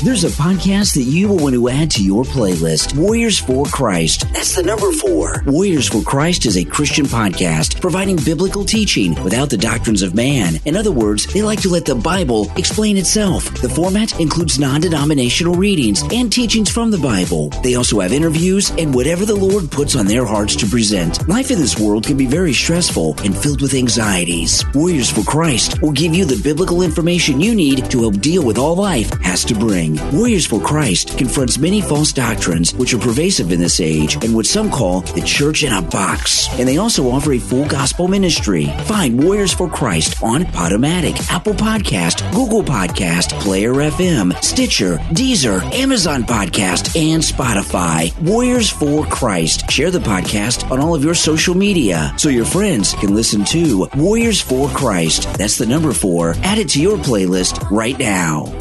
There's a podcast that you will want to add to your playlist, Warriors for Christ. That's the number 4. Warriors for Christ is a Christian podcast providing biblical teaching without the doctrines of man. In other words, they like to let the Bible explain itself. The format includes non-denominational readings and teachings from the Bible. They also have interviews and whatever the Lord puts on their hearts to present. Life in this world can be very stressful and filled with anxieties. Warriors for Christ will give you the biblical information you need to help deal with all life has to bring. Warriors for Christ confronts many false doctrines which are pervasive in this age and what some call the church in a box. And they also offer a full gospel ministry. Find Warriors for Christ on Podomatic, Apple Podcast, Google Podcast, Player FM, Stitcher, Deezer, Amazon Podcast, and Spotify. Warriors for Christ. Share the podcast on all of your social media so your friends can listen to Warriors for Christ. That's the number 4. Add it to your playlist right now.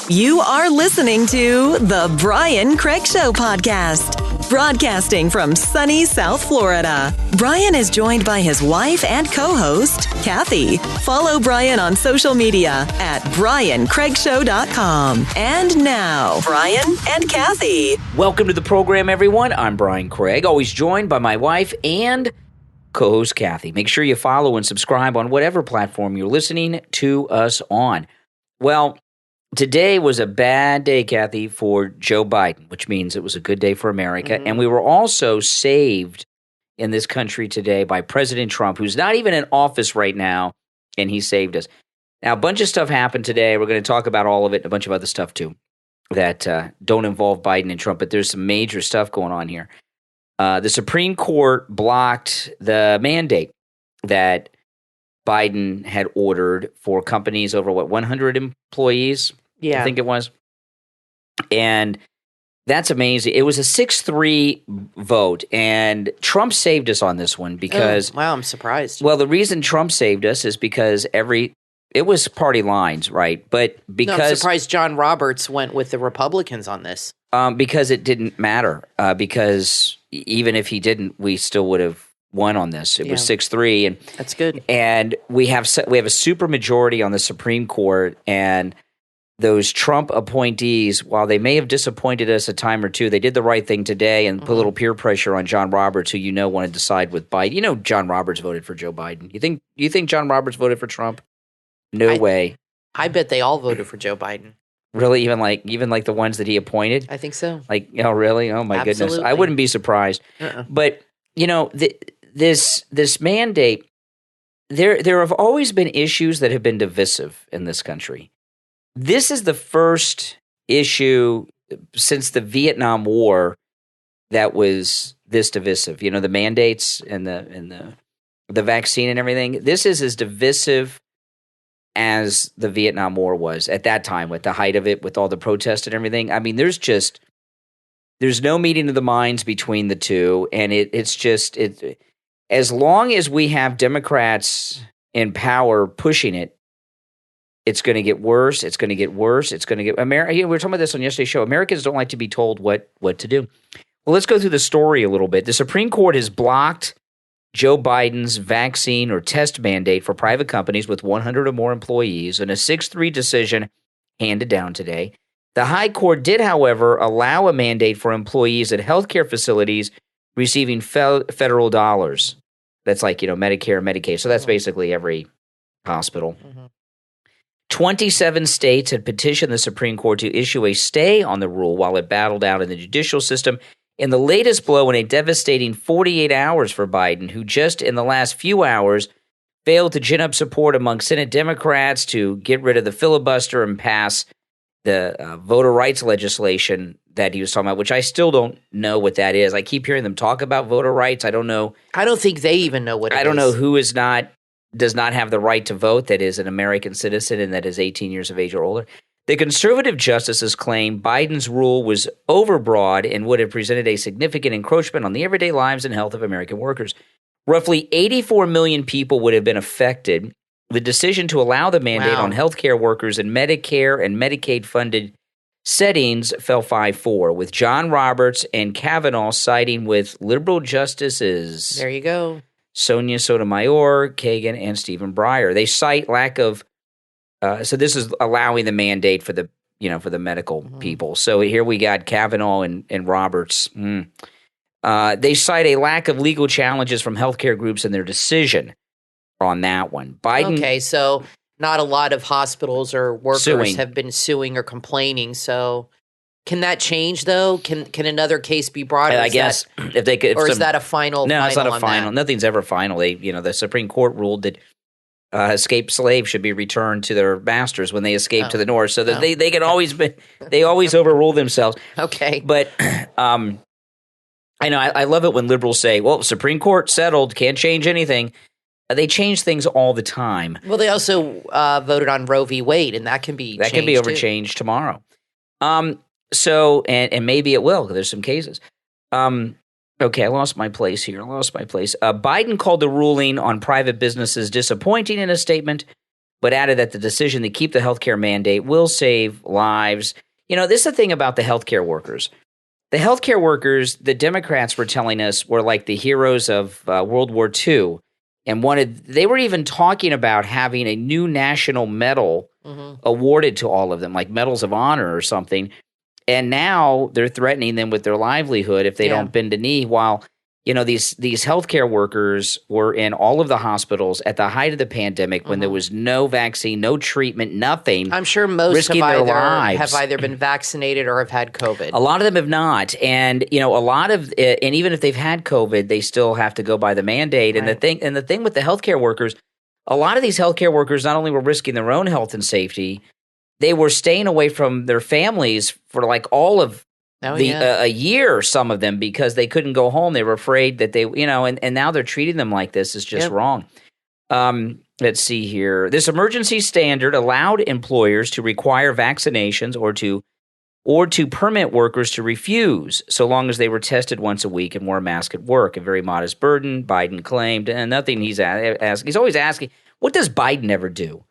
You are listening to the Brian Craig Show podcast, broadcasting from sunny South Florida. Brian is joined by his wife and co-host, Kathy. Follow Brian on social media at briancraigshow.com. And now, Brian and Kathy. Welcome to the program, everyone. I'm Brian Craig, always joined by my wife and co-host, Kathy. Make sure you follow and subscribe on whatever platform you're listening to us on. Well, today was a bad day, Kathy, for Joe Biden, which means it was a good day for America. Mm-hmm. And we were also saved in this country today by President Trump, who's not even in office right now, and he saved us. Now, a bunch of stuff happened today. We're going to talk about all of it and a bunch of other stuff, too, that don't involve Biden and Trump. But there's some major stuff going on here. The Supreme Court blocked the mandate that Biden had ordered for companies over, 100 employees? Yeah. I think it was. And that's amazing. It was a 6-3 vote, and Trump saved us on this one because— wow, I'm surprised. Well, the reason Trump saved us is because it was party lines, right? But because— No, I'm surprised John Roberts went with the Republicans on this. Because it didn't matter. Because even if he didn't, we still would have won on this. It was 6-3, and that's good. And we have a super majority on the Supreme Court, and those Trump appointees, while they may have disappointed us a time or two, they did the right thing today and put a little peer pressure on John Roberts, who wanted to side with Biden. John Roberts voted for Joe Biden. You think John Roberts voted for Trump? No way. I bet they all voted for Joe Biden. Really, even like the ones that he appointed? I think so. Like, oh, really? Oh, my goodness. I wouldn't be surprised. But, this mandate, there have always been issues that have been divisive in this country. This is the first issue since the Vietnam War that was this divisive. The mandates and the vaccine and everything. This is as divisive as the Vietnam War was at that time, with the height of it, with all the protests and everything. I mean, there's no meeting of the minds between the two, and it's as long as we have Democrats in power pushing it, it's going to get worse. It's going to get worse. It's going to get we were talking about this on yesterday's show. Americans don't like to be told what to do. Well, let's go through the story a little bit. The Supreme Court has blocked Joe Biden's vaccine or test mandate for private companies with 100 or more employees in a 6-3 decision handed down today. The High Court did, however, allow a mandate for employees at healthcare facilities receiving federal dollars. That's like, Medicare, Medicaid. So that's basically every hospital. 27 states had petitioned the Supreme Court to issue a stay on the rule while it battled out in the judicial system. In the latest blow, in a devastating 48 hours for Biden, who just in the last few hours failed to gin up support among Senate Democrats to get rid of the filibuster and pass the voter rights legislation that he was talking about, which I still don't know what that is. I keep hearing them talk about voter rights. I don't know. I don't think they even know what it is. I don't know who does not have the right to vote, that is an American citizen and that is 18 years of age or older. The conservative justices claim Biden's rule was overbroad and would have presented a significant encroachment on the everyday lives and health of American workers. Roughly 84 million people would have been affected. The decision to allow the mandate on healthcare workers in Medicare and Medicaid-funded settings fell 5-4, with John Roberts and Kavanaugh siding with liberal justices. There you go. Sonia Sotomayor, Kagan, and Stephen Breyer. They cite lack of so this is allowing the mandate for the for the medical people. So here we got Kavanaugh and Roberts. They cite a lack of legal challenges from healthcare groups in their decision on that one. Biden. Okay, so not a lot of hospitals or workers have been suing or complaining. So can that change though? Can another case be brought? I guess if they could, is that a final? No, it's not a on final. that? Nothing's ever final. The Supreme Court ruled that escaped slaves should be returned to their masters when they escape to the north, so that they can always they always overrule themselves. Okay, but I know I love it when liberals say, "Well, Supreme Court settled, can't change anything." They change things all the time. Well, they also voted on Roe v. Wade, and that can be overchanged tomorrow. So and maybe it will. There's some cases. Okay, I lost my place here. Biden called the ruling on private businesses disappointing in a statement, but added that the decision to keep the healthcare mandate will save lives. This is the thing about the healthcare workers. The healthcare workers, the Democrats were telling us, were like the heroes of World War II. And they were even talking about having a new national medal awarded to all of them, like medals of honor or something. And now they're threatening them with their livelihood if they don't bend a knee. While these healthcare workers were in all of the hospitals at the height of the pandemic when there was no vaccine, no treatment, nothing. I'm sure most have either been vaccinated or have had COVID. A lot of them have not, and a lot of and even if they've had COVID, they still have to go by the mandate. Right. And the thing with the healthcare workers, a lot of these healthcare workers not only were risking their own health and safety, they were staying away from their families for like all of a year, some of them, because they couldn't go home. They were afraid that they, and now they're treating them like this is just wrong. Let's see here. This emergency standard allowed employers to require vaccinations or to permit workers to refuse, so long as they were tested once a week and wore a mask at work. A very modest burden, Biden claimed, and nothing he's asking. He's always asking, what does Biden ever do?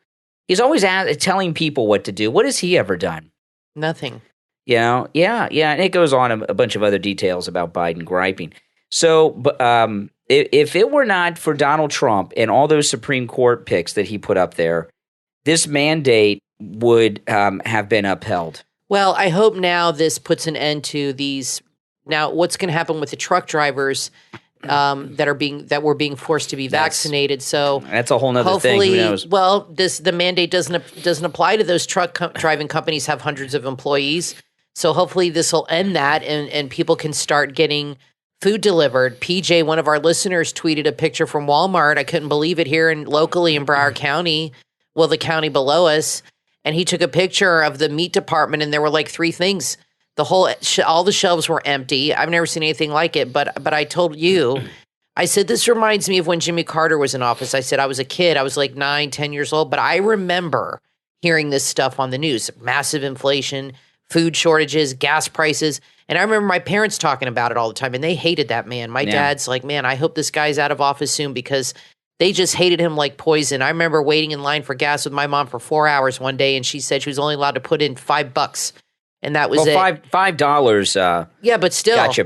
He's always telling people what to do. What has he ever done? Nothing. Yeah, and it goes on a bunch of other details about Biden griping. So, if it were not for Donald Trump and all those Supreme Court picks that he put up there, this mandate would have been upheld. Well, I hope now this puts an end to these. Now, what's going to happen with the truck drivers that were being forced to be vaccinated? So that's a whole nother thing. Who knows? Well, the mandate doesn't apply to those truck driving companies. Have hundreds of employees. So hopefully this will end that and people can start getting food delivered. PJ, one of our listeners, tweeted a picture from Walmart. I couldn't believe it here locally in Broward County, the county below us. And he took a picture of the meat department and there were like three things. All the shelves were empty. I've never seen anything like it. But I told you, I said, this reminds me of when Jimmy Carter was in office. I said, I was a kid. I was like 9, 10 years old. But I remember hearing this stuff on the news, massive inflation, food shortages, gas prices. And I remember my parents talking about it all the time, and they hated that man. My dad's like, man, I hope this guy's out of office soon because they just hated him like poison. I remember waiting in line for gas with my mom for 4 hours one day, and she said she was only allowed to put in $5. And that was it. $5. Yeah, but still. Got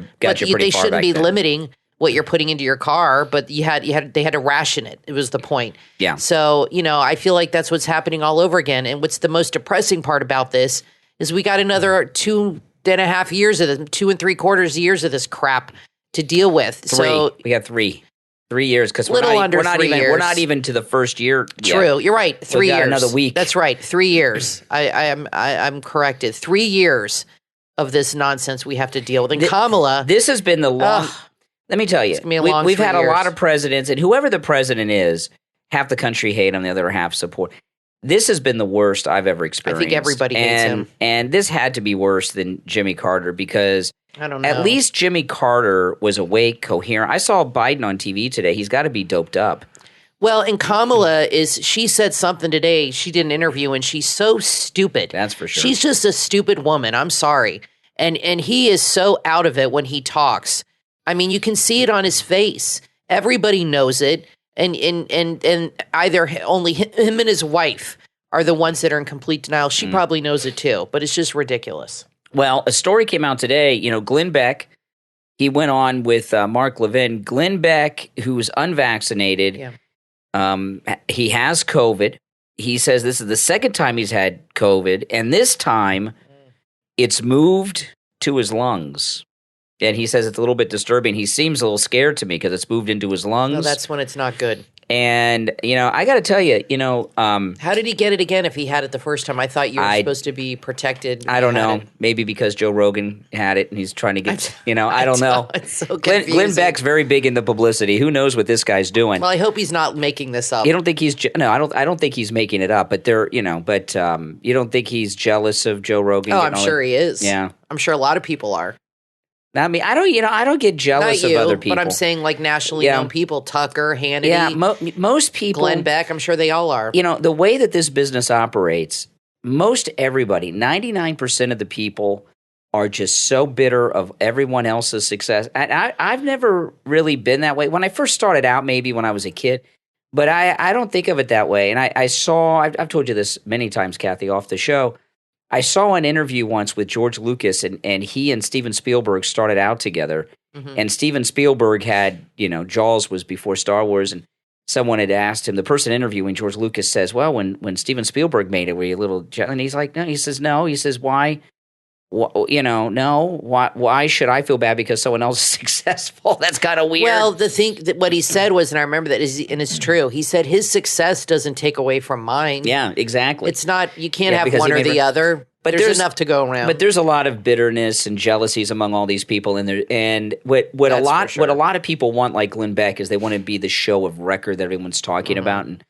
you they shouldn't be limiting what you're putting into your car, but they had to ration it. It was the point. Yeah. So, I feel like that's what's happening all over again. And what's the most depressing part about this is we got another 2.5 years of this, 2 3/4 years of this crap to deal with. So we got 3 years because we're not even to the first year yet. True, you're right. 3 years. Another week. That's right. 3 years. I'm corrected. 3 years of this nonsense we have to deal with. And Kamala, this has been the long. Let me tell you, we've had a lot of presidents, and whoever the president is, half the country hate him, the other half support. This has been the worst I've ever experienced. I think everybody hates him. And this had to be worse than Jimmy Carter because I don't know. At least Jimmy Carter was awake, coherent. I saw Biden on TV today. He's got to be doped up. Well, and Kamala she said something today. She did an interview, and she's so stupid. That's for sure. She's just a stupid woman. I'm sorry. And he is so out of it when he talks. I mean, you can see it on his face. Everybody knows it. And either only him and his wife are the ones that are in complete denial. She probably knows it too, but it's just ridiculous. Well, a story came out today. Glenn Beck, he went on with Mark Levin. Glenn Beck, who's unvaccinated, he has COVID. he says this is the second time he's had COVID, and this time it's moved to his lungs. And he says it's a little bit disturbing. He seems a little scared to me because it's moved into his lungs. No, that's when it's not good. And, I got to tell you, how did he get it again if he had it the first time? I thought you were supposed to be protected. I don't know. Maybe because Joe Rogan had it and he's trying to get, I don't know. It's so confusing. Glenn Beck's very big in the publicity. Who knows what this guy's doing? Well, I hope he's not making this up. You don't think he's I don't think he's making it up, but you don't think he's jealous of Joe Rogan? Oh, I'm sure he is. Yeah. I'm sure a lot of people are. I mean, I don't get jealous Not you, of other people. but I'm saying like nationally known people, Tucker, Hannity. Yeah, most people. Glenn Beck, I'm sure they all are. The way that this business operates, most everybody, 99% of the people are just so bitter of everyone else's success. I've never really been that way. When I first started out, maybe when I was a kid, but I don't think of it that way. And I've told you this many times, Kathy, off the show. I saw an interview once with George Lucas, and he and Steven Spielberg started out together. Mm-hmm. And Steven Spielberg had, Jaws was before Star Wars, and someone had asked him, the person interviewing George Lucas says, well, when Steven Spielberg made it, were you a little jealous? And he's like, no. He says, no. He says, why? No. Why should I feel bad because someone else is successful? That's kind of weird. Well, the thing that what he said was, and I remember that, and it's true. He said his success doesn't take away from mine. Yeah, exactly. It's not. You can't have one or the other. But there's enough to go around. But there's a lot of bitterness and jealousies among all these people, and what a lot of people want, like Glenn Beck, is they want to be the show of record that everyone's talking about, and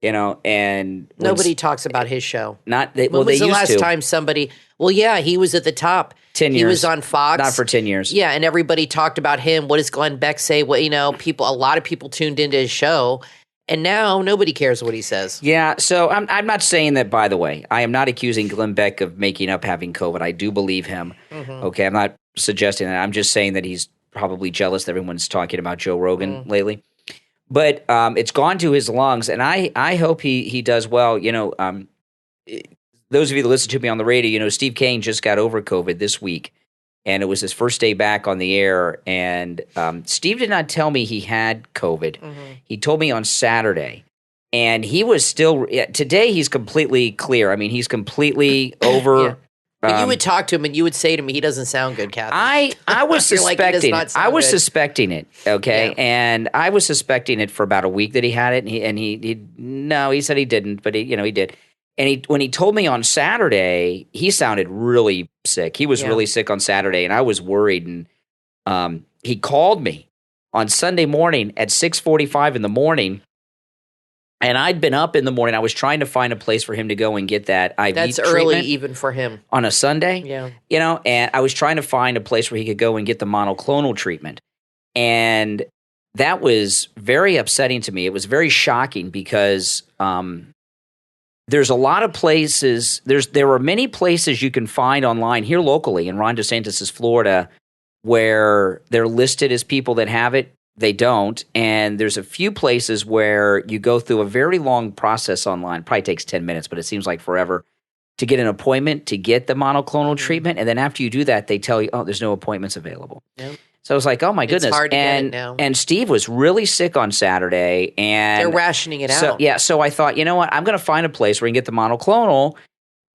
and nobody talks about his show. When was the last time somebody? Well, yeah, he was at the top. 10 years. He was on Fox. Not for 10 years. Yeah, and everybody talked about him. What does Glenn Beck say? What a lot of people tuned into his show, and now nobody cares what he says. Yeah, so I'm not saying that. By the way, I am not accusing Glenn Beck of making up having COVID. I do believe him. Mm-hmm. Okay, I'm not suggesting that. I'm just saying that he's probably jealous that everyone's talking about Joe Rogan lately. But it's gone to his lungs, and I hope he does well. Those of you that listen to me on the radio, Steve Kane just got over COVID this week, and it was his first day back on the air. And Steve did not tell me he had COVID. Mm-hmm. He told me on Saturday, and he was still today. He's completely clear. I mean, he's completely over. Yeah. But you would talk to him and you would say to me, he doesn't sound good, Kathy. I was suspecting like, I was good. suspecting it, okay? Yeah. And I was suspecting it for about a week that he had it, and he said he didn't, but he did. And when he told me on Saturday, he sounded really sick. He was really sick on Saturday, and I was worried. And he called me on Sunday morning at 6:45 in the morning. And I'd been up in the morning. I was trying to find a place for him to go and get that IV That's treatment. early even for him. On a Sunday. Yeah. And I was trying to find a place where he could go and get the monoclonal treatment. And that was very upsetting to me. It was very shocking because there's a lot of places. There are many places you can find online here locally in Ron DeSantis' Florida where they're listed as people that have it. They don't. And there's a few places where you go through a very long process online. Probably takes 10 minutes, but it seems like forever to get an appointment to get the monoclonal treatment. And then after you do that, they tell you, oh, there's no appointments available. Yep. So I was like, oh my goodness. It's hard to get it now. And Steve was really sick on Saturday. And they're rationing it out. Yeah. So I thought, you know what? I'm going to find a place where we can get the monoclonal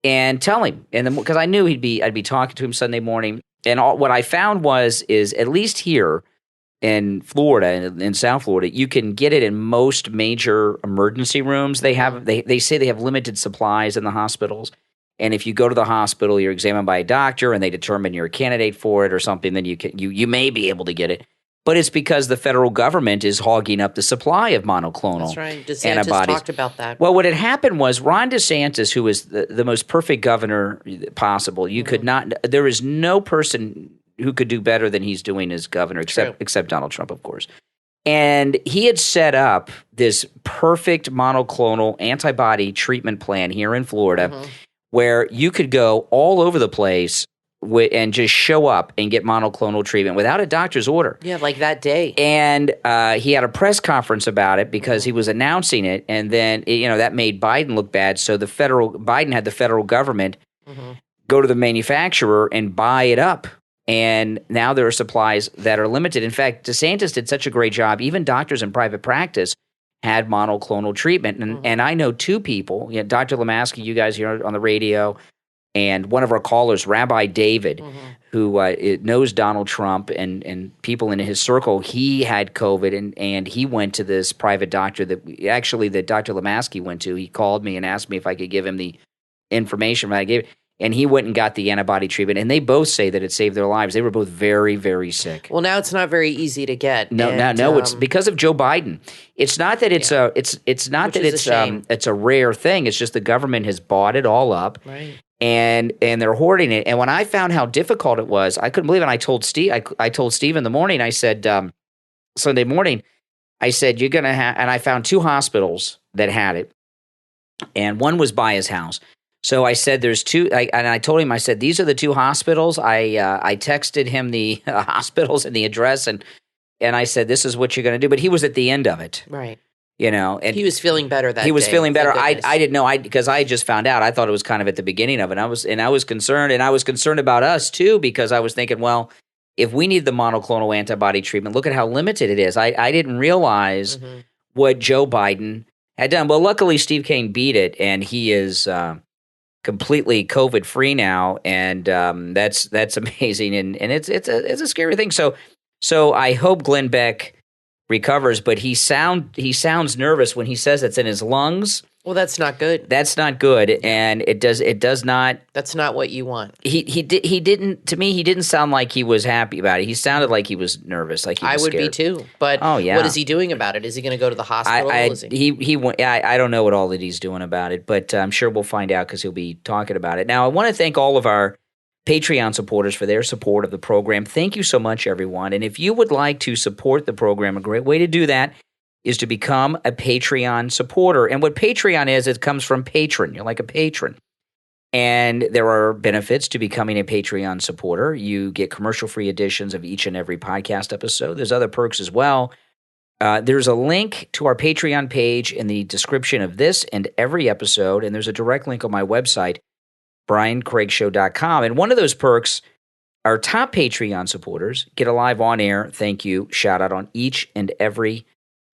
and tell him. And then, because I knew I'd be talking to him Sunday morning. And what I found is at least here in Florida, in South Florida, you can get it in most major emergency rooms. They say they have limited supplies in the hospitals. And if you go to the hospital, you're examined by a doctor and they determine you're a candidate for it or something, then you may be able to get it. But it's because the federal government is hogging up the supply of monoclonal That's right. DeSantis antibodies. Talked about that. Well, what had happened was Ron DeSantis, who is the most perfect governor possible, there is no person who could do better than he's doing as governor, except Donald Trump, of course. And he had set up this perfect monoclonal antibody treatment plan here in Florida where you could go all over the place and just show up and get monoclonal treatment without a doctor's order. Yeah, like that day. And he had a press conference about it because he was announcing it, and then that made Biden look bad. So Biden had the federal government go to the manufacturer and buy it up. And now there are supplies that are limited. In fact, DeSantis did such a great job, even doctors in private practice, had monoclonal treatment. And I know two people, Dr. Lemaski, you guys here on the radio, and one of our callers, Rabbi David, who knows Donald Trump and people in his circle. He had COVID, and he went to this private doctor that Dr. Lemaski went to. He called me and asked me if I could give him the information that I gave, and he went and got the antibody treatment. And they both say that it saved their lives. They were both very, very sick. Well, now it's not very easy to get. No, it's because of Joe Biden. It's not that it's it's a rare thing. It's just the government has bought it all up. Right. And they're hoarding it. And when I found how difficult it was, I couldn't believe it. And I told Steve in the morning, I said, Sunday morning, I said, you're going to have, and I found two hospitals that had it. And one was by his house. So I said, there's two, and I told him, I said, these are the two hospitals. I texted him the hospitals and the address, and I said, this is what you're going to do. But he was at the end of it. Right. And he was feeling better that day. He was feeling better. I didn't know because I just found out. I thought it was kind of at the beginning of it. I was concerned, and I was concerned about us too, because I was thinking, well, if we need the monoclonal antibody treatment, look at how limited it is. I didn't realize what Joe Biden had done. Well, luckily Steve Kane beat it, and he is completely COVID free now, and that's amazing. And it's a scary thing. So I hope Glenn Beck recovers, but he sounds nervous when he says it's in his lungs. Well, that's not good. That's not good, and it does not. That's not what you want. He didn't sound like he was happy about it. He sounded like he was nervous, like he was scared. I would be too. But what is he doing about it? Is he going to go to the hospital? I don't know what all that he's doing about it, but I'm sure we'll find out because he'll be talking about it. Now, I want to thank all of our Patreon supporters for their support of the program. Thank you so much, everyone. And if you would like to support the program, a great way to do that is to become a Patreon supporter. And what Patreon is, it comes from patron. You're like a patron. And there are benefits to becoming a Patreon supporter. You get commercial-free editions of each and every podcast episode. There's other perks as well. There's a link to our Patreon page in the description of this and every episode, and there's a direct link on my website, BrianCraigShow.com. And one of those perks, our top Patreon supporters get a live on-air thank you shout out on each and every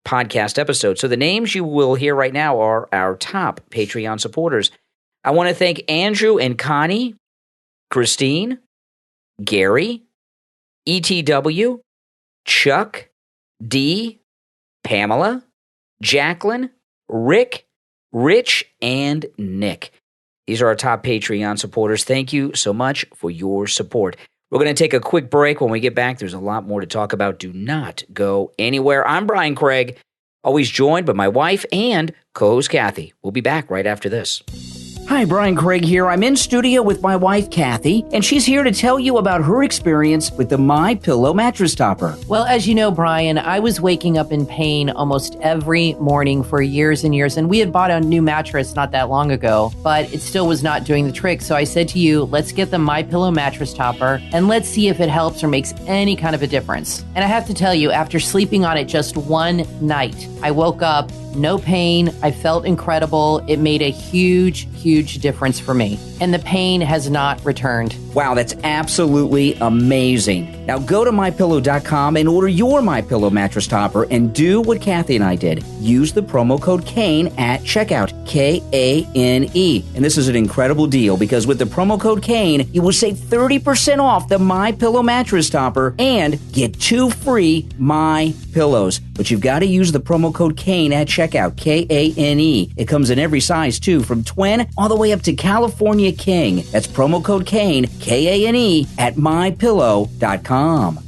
podcast episode. So the names you will hear right now are our top Patreon supporters. I want to thank Andrew and Connie, Christine, Gary, ETW, Chuck, D, Pamela, Jacqueline, Rick, Rich, and Nick. These are our top Patreon supporters. Thank you so much for your support. We're going to take a quick break. When we get back, there's a lot more to talk about. Do not go anywhere. I'm Brian Craig, always joined by my wife and co-host Kathy. We'll be back right after this. Hi, Brian Craig here. I'm in studio with my wife, Kathy, and she's here to tell you about her experience with the MyPillow mattress topper. Well, as you know, Brian, I was waking up in pain almost every morning for years and years, and we had bought a new mattress not that long ago, but it still was not doing the trick. So I said to you, let's get the MyPillow mattress topper, and let's see if it helps or makes any kind of a difference. And I have to tell you, after sleeping on it just one night, I woke up, no pain. I felt incredible. It made a huge difference for me. And the pain has not returned. Wow, that's absolutely amazing. Now go to MyPillow.com and order your MyPillow mattress topper and do what Kathy and I did. Use the promo code KANE at checkout, KANE. And this is an incredible deal because with the promo code KANE, you will save 30% off the MyPillow mattress topper and get 2 free MyPillows. But you've got to use the promo code KANE at checkout, KANE. It comes in every size too, from twin all the way up to California King. That's promo code KANE, KANE, at MyPillow.com.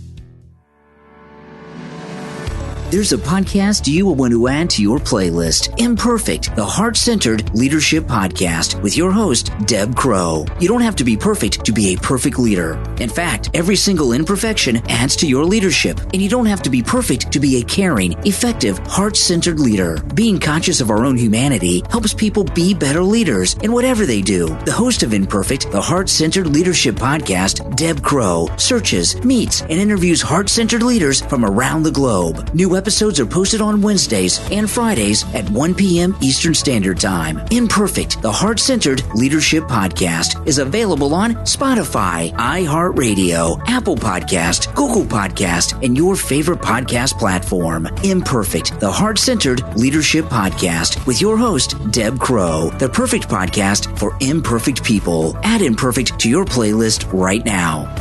There's a podcast you will want to add to your playlist. Imperfect, the heart-centered leadership podcast with your host, Deb Crow. You don't have to be perfect to be a perfect leader. In fact, every single imperfection adds to your leadership, and you don't have to be perfect to be a caring, effective, heart-centered leader. Being conscious of our own humanity helps people be better leaders in whatever they do. The host of Imperfect, the heart-centered leadership podcast, Deb Crow, searches, meets, and interviews heart-centered leaders from around the globe. New episodes are posted on Wednesdays and Fridays at 1 1 p.m. Eastern Standard Time. Imperfect, the heart-centered leadership podcast, is available on Spotify, iHeartRadio, Apple Podcast, Google Podcast, and your favorite podcast platform. Imperfect, the heart-centered leadership podcast with your host, Deb Crow, the perfect podcast for imperfect people. Add Imperfect to your playlist right now.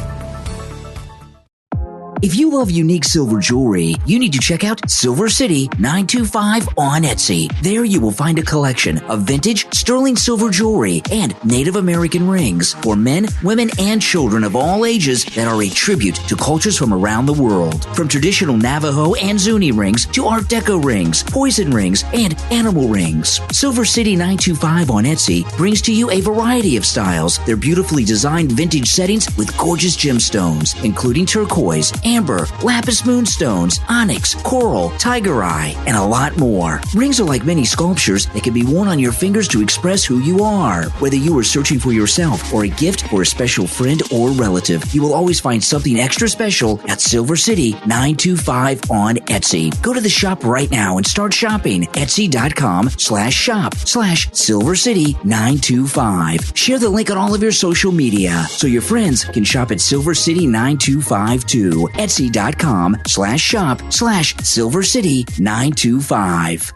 If you love unique silver jewelry, you need to check out Silver City 925 on Etsy. There you will find a collection of vintage sterling silver jewelry and Native American rings for men, women, and children of all ages that are a tribute to cultures from around the world. From traditional Navajo and Zuni rings to Art Deco rings, poison rings, and animal rings. Silver City 925 on Etsy brings to you a variety of styles. They're beautifully designed vintage settings with gorgeous gemstones, including turquoise, amber, lapis moonstones, onyx, coral, tiger eye, and a lot more. Rings are like many sculptures that can be worn on your fingers to express who you are. Whether you are searching for yourself or a gift for a special friend or relative, you will always find something extra special at Silver City 925 on Etsy. Go to the shop right now and start shopping. Etsy.com/shop/Silver City 925. Share the link on all of your social media so your friends can shop at Silver City 925 too. Etsy.com/shop/Silver City 925.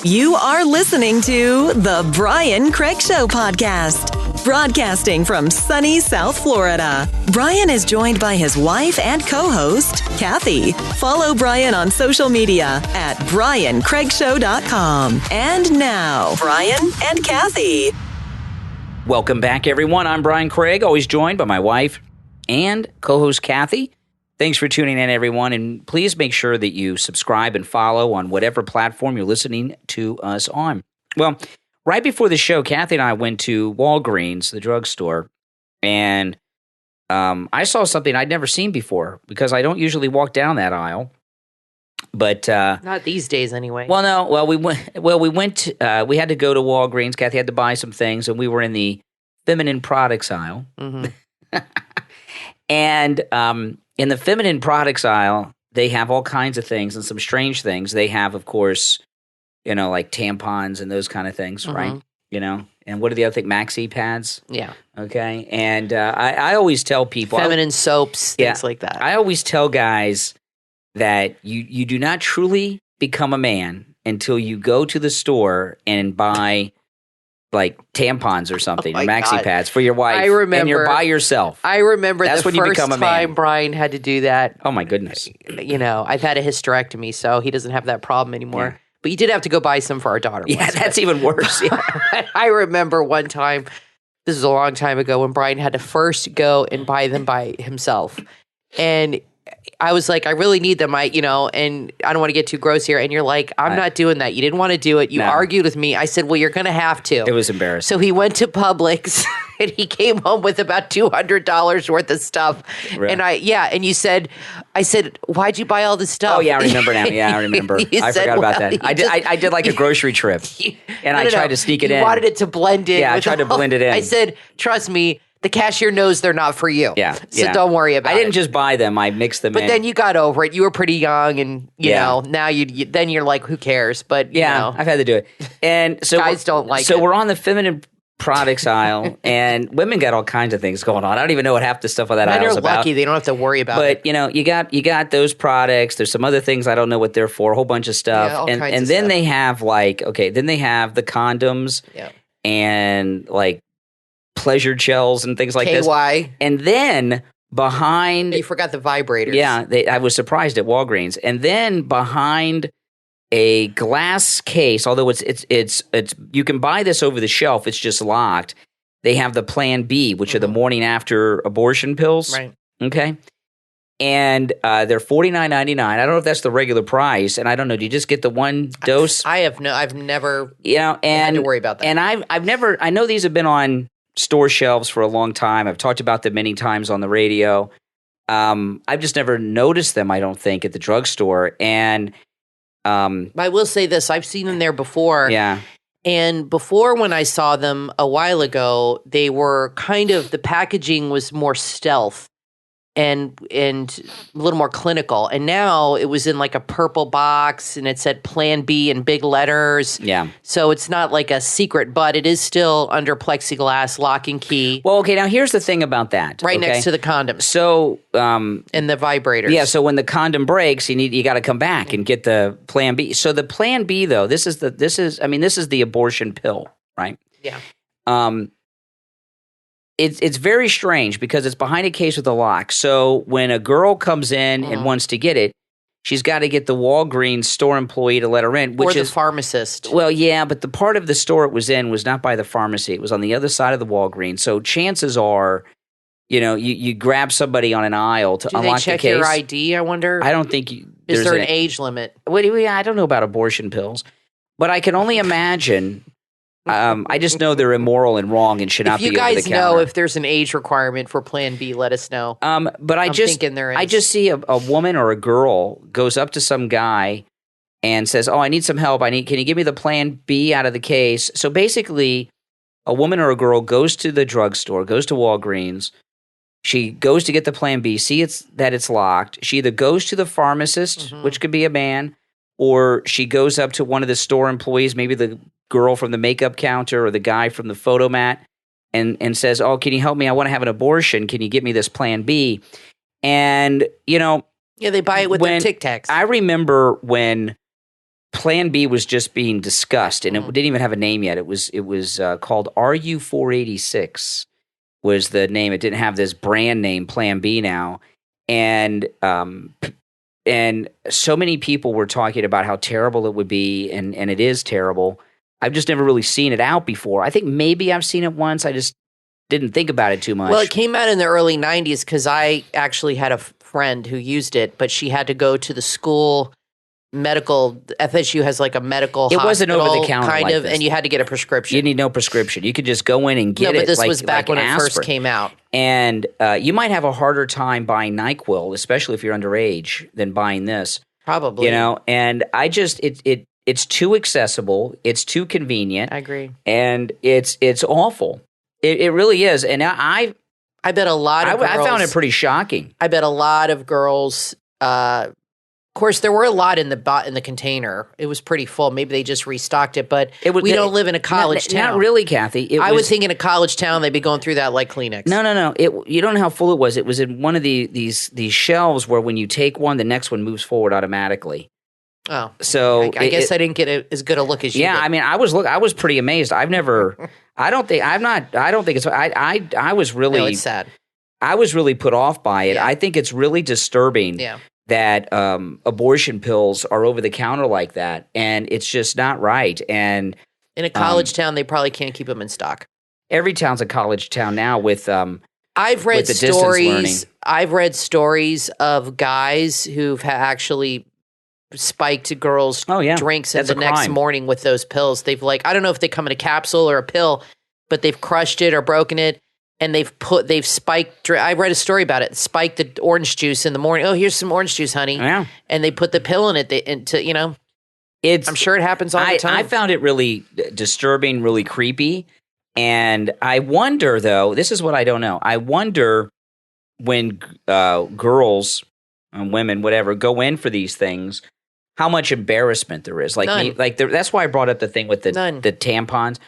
You are listening to The Brian Craig Show podcast, broadcasting from sunny South Florida. Brian is joined by his wife and co-host, Kathy. Follow Brian on social media at BrianCraigShow.com. And now, Brian and Kathy. Welcome back, everyone. I'm Brian Craig, always joined by my wife and co-host Kathy. Thanks for tuning in, everyone, and please make sure that you subscribe and follow on whatever platform you're listening to us on. Well, right before the show, Kathy and I went to Walgreens, the drugstore, and I saw something I'd never seen before because I don't usually walk down that aisle. But not these days, anyway. Well, no. Well, we went. We had to go to Walgreens. Kathy had to buy some things, and we were in the feminine products aisle. Mm-hmm. And in the feminine products aisle, they have all kinds of things and some strange things. They have, of course, like tampons and those kind of things, mm-hmm. right? And what are the other things? Maxi pads? Yeah. Okay. And I always tell people. Feminine soaps, things like that. I always tell guys that you do not truly become a man until you go to the store and buy like tampons or something, or maxi pads for your wife. I remember, and you're by yourself. I remember that's when you become a man. The first time Brian had to do that. Oh my goodness! I've had a hysterectomy, so he doesn't have that problem anymore. Yeah. But you did have to go buy some for our daughter. Yeah, that's even worse. Yeah. I remember one time. This was a long time ago when Brian had to first go and buy them by himself, and I was like, I really need them. And I don't want to get too gross here. And you're like, I'm not doing that. You didn't want to do it. You argued with me. I said, well, you're going to have to. It was embarrassing. So he went to Publix and he came home with about $200 worth of stuff. Really? And and you said, I said, why'd you buy all this stuff? Oh yeah, I remember now. Yeah, I remember. I forgot about that. I did like a grocery trip and I tried to sneak it in. You wanted it to blend in. Yeah, I tried to blend it in. I said, trust me. The cashier knows they're not for you. Yeah. So don't worry about it. I didn't just buy them. I mixed them in. But then you got over it. You were pretty young and, now then you're like, who cares? But, I've had to do it. And so guys don't like it. So we're on the feminine products aisle and women got all kinds of things going on. I don't even know what half the stuff on that aisle is about. Men are lucky. They don't have to worry about it. But, you got those products. There's some other things I don't know what they're for, a whole bunch of stuff. Yeah, all kinds and of then stuff. they have then they have the condoms and pleasure gels and things like this. And then behind... You forgot the vibrators. Yeah, I was surprised at Walgreens. And then behind a glass case, although it's you can buy this over the shelf, it's just locked. They have the Plan B, which are the morning after abortion pills. Right. Okay. And they're $49.99. I don't know if that's the regular price. And I don't know. Do you just get the one dose? I've never had to worry about that. And I know these have been on store shelves for a long time. I've talked about them many times on the radio. I've just never noticed them, I don't think, at the drugstore. And I will say this. I've seen them there before. Yeah. And before, when I saw them a while ago, they were the packaging was more stealth. and a little more clinical. And now it was in like a purple box and it said Plan B in big letters. Yeah. So it's not like a secret, but it is still under plexiglass, lock and key. Well, okay, now here's the thing about that. Right okay? next to the condoms. So, and the vibrators. yeah, so when the condom breaks, you got to come back and get the Plan B. So the Plan B though, this is the abortion pill, right? Yeah. It's very strange because it's behind a case with a lock. So when a girl comes in and wants to get it, she's got to get the Walgreens store employee to let her in, which or the is pharmacist. Well, yeah, but the part of the store it was in was not by the pharmacy. It was on the other side of the Walgreens. So chances are, you grab somebody on an aisle to unlock the case. Do they check your ID, I wonder? I don't think Is there an age limit? I don't know about abortion pills, but I can only imagine. I just know they're immoral and wrong and should not be over the counter. If you guys know if there's an age requirement for Plan B, let us know. But I'm thinking there is. I just see a woman or a girl goes up to some guy and says, "Oh, I need some help. Can you give me the Plan B out of the case?" So basically, a woman or a girl goes to the drugstore, goes to Walgreens. She goes to get the Plan B, that it's locked. She either goes to the pharmacist, which could be a man, or she goes up to one of the store employees, maybe the girl from the makeup counter or the guy from the photomat, and says, "Oh, can you help me? I want to have an abortion. Can you get me this Plan B?" And, yeah, they buy it with their Tic Tacs. I remember when Plan B was just being discussed, and it didn't even have a name yet. It was called RU486 was the name. It didn't have this brand name Plan B now. And so many people were talking about how terrible it would be, and it is terrible. I've just never really seen it out before. I think maybe I've seen it once. I just didn't think about it too much. Well, it came out in the early 90s because I actually had a friend who used it, but she had to go to the school medical. FSU has like a medical hospital. It wasn't over the counter kind like of, this. and you had to get a prescription. You need no prescription. You could just go in and get it. No, but this was like back when it aspirin. first came out. And you might have a harder time buying NyQuil, especially if you're underage, than buying this. Probably. And I just it's too accessible. It's too convenient. I agree. And it's awful. It really is. And I bet a lot of girls. I found it pretty shocking. I bet a lot of girls. Of course, there were a lot in the container. It was pretty full. Maybe they just restocked it. But we don't live in a college town. Not really, Kathy. I would think in a college town they'd be going through that like Kleenex. No. You don't know how full it was. It was in one of these shelves where when you take one, the next one moves forward automatically. Oh, so I guess I didn't get as good a look as you. Yeah, did. I mean, I was pretty amazed. I don't think it's. I was really. No, it's sad. I was really put off by it. Yeah. I think it's really disturbing. Yeah. That abortion pills are over the counter like that, and it's just not right. And in a college town, they probably can't keep them in stock. Every town's a college town now with. I've read with the distance learning. I've read stories of guys who've actually spiked girls' drinks and the next morning with those pills. They've I don't know if they come in a capsule or a pill, but they've crushed it or broken it. And they've spiked. I read a story about it. Spiked the orange juice in the morning. Oh, here's some orange juice, honey. Yeah. And they put the pill in it. I'm sure it happens all the time. I found it really disturbing, really creepy. And I wonder, though, this is what I don't know. I wonder when girls, women, whatever, go in for these things, how much embarrassment there is. None. That's why I brought up the thing with the tampons.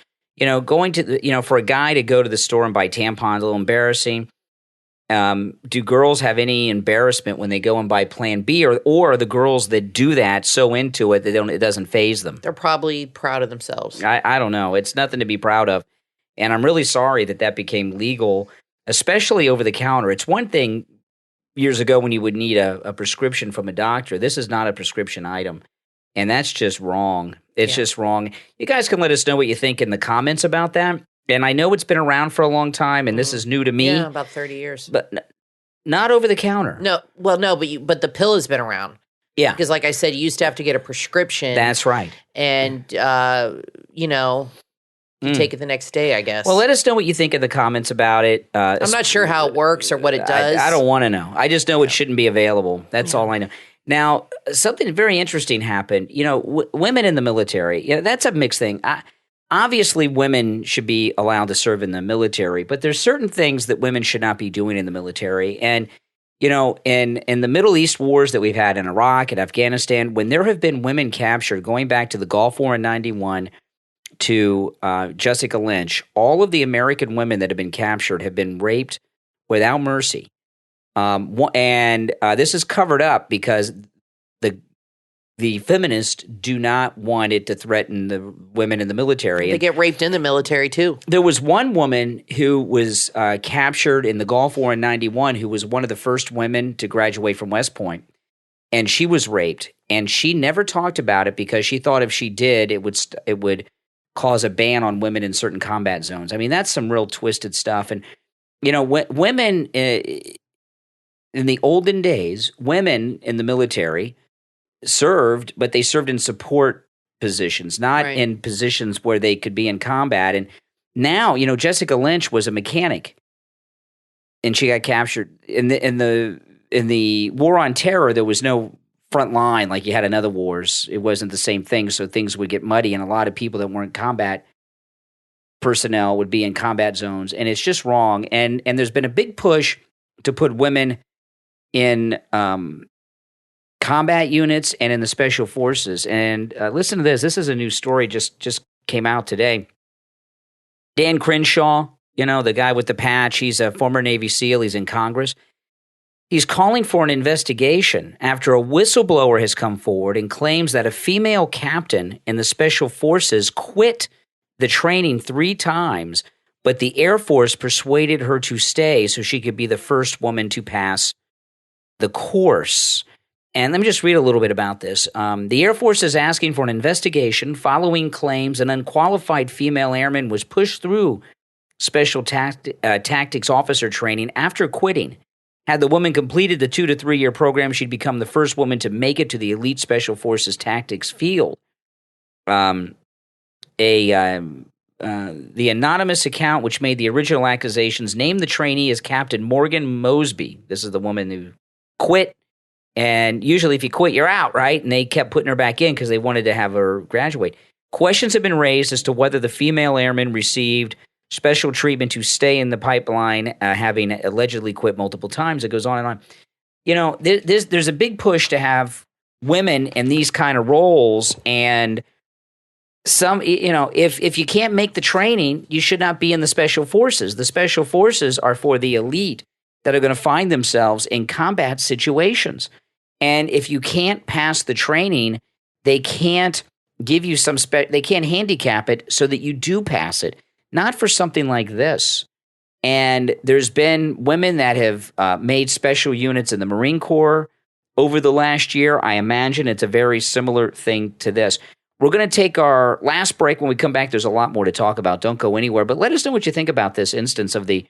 Going to for a guy to go to the store and buy tampons, a little embarrassing. Do girls have any embarrassment when they go and buy Plan B, or are the girls that do that so into it that it doesn't faze them? They're probably proud of themselves. I don't know. It's nothing to be proud of, and I'm really sorry that became legal, especially over the counter. It's one thing years ago when you would need a prescription from a doctor. This is not a prescription item. And that's just wrong. It's just wrong. You guys can let us know what you think in the comments about that. And I know it's been around for a long time, and this is new to me. Yeah, about 30 years. But not over the counter. No, well, no, but the pill has been around. Yeah. Because like I said, you used to have to get a prescription. That's right. And, you take it the next day, I guess. Well, let us know what you think in the comments about it. I'm not sure how it works or what it does. I don't want to know. I just know it shouldn't be available. That's all I know. Now, something very interesting happened. Women in the military, that's a mixed thing. Obviously, women should be allowed to serve in the military, but there's certain things that women should not be doing in the military. And in the Middle East wars that we've had in Iraq and Afghanistan, when there have been women captured, going back to the Gulf War in 91 to Jessica Lynch, all of the American women that have been captured have been raped without mercy. And this is covered up because the feminists do not want it to threaten the women in the military. They get raped in the military, too. There was one woman who was captured in the Gulf War in 91 who was one of the first women to graduate from West Point, and she was raped. And she never talked about it because she thought if she did, it would cause a ban on women in certain combat zones. I mean, that's some real twisted stuff. And, women in the olden days, women in the military served, but they served in support positions, not in positions where they could be in combat. And now, Jessica Lynch was a mechanic, and she got captured in the war on terror. There was no front line like you had in other wars. It wasn't the same thing, so things would get muddy, and a lot of people that weren't combat personnel would be in combat zones, and it's just wrong. And there's been a big push to put women in combat units and in the special forces. And listen to this. This is a new story just came out today. Dan Crenshaw, the guy with the patch, he's a former Navy SEAL. He's in Congress. He's calling for an investigation after a whistleblower has come forward and claims that a female captain in the special forces quit the training 3 times, but the Air Force persuaded her to stay so she could be the first woman to pass the course. And let me just read a little bit about this. The Air Force is asking for an investigation following claims an unqualified female airman was pushed through special tactics officer training after quitting. Had the woman completed the 2 to 3 year program, she'd become the first woman to make it to the elite special forces tactics field. The anonymous account, which made the original accusations, named the trainee as Captain Morgan Mosby. This is the woman who quit. And usually if you quit, you're out, right? And they kept putting her back in because they wanted to have her graduate. Questions have been raised as to whether the female airman received special treatment to stay in the pipeline, having allegedly quit multiple times. It goes on and on. There's a big push to have women in these kind of roles. And some, if you can't make the training, you should not be in the special forces. The special forces are for the elite that are going to find themselves in combat situations. And if you can't pass the training, they can't give you they can't handicap it so that you do pass it. Not for something like this. And there's been women that have made special units in the Marine Corps over the last year. I imagine it's a very similar thing to this. We're going to take our last break. When we come back, there's a lot more to talk about. Don't go anywhere. But let us know what you think about this instance of the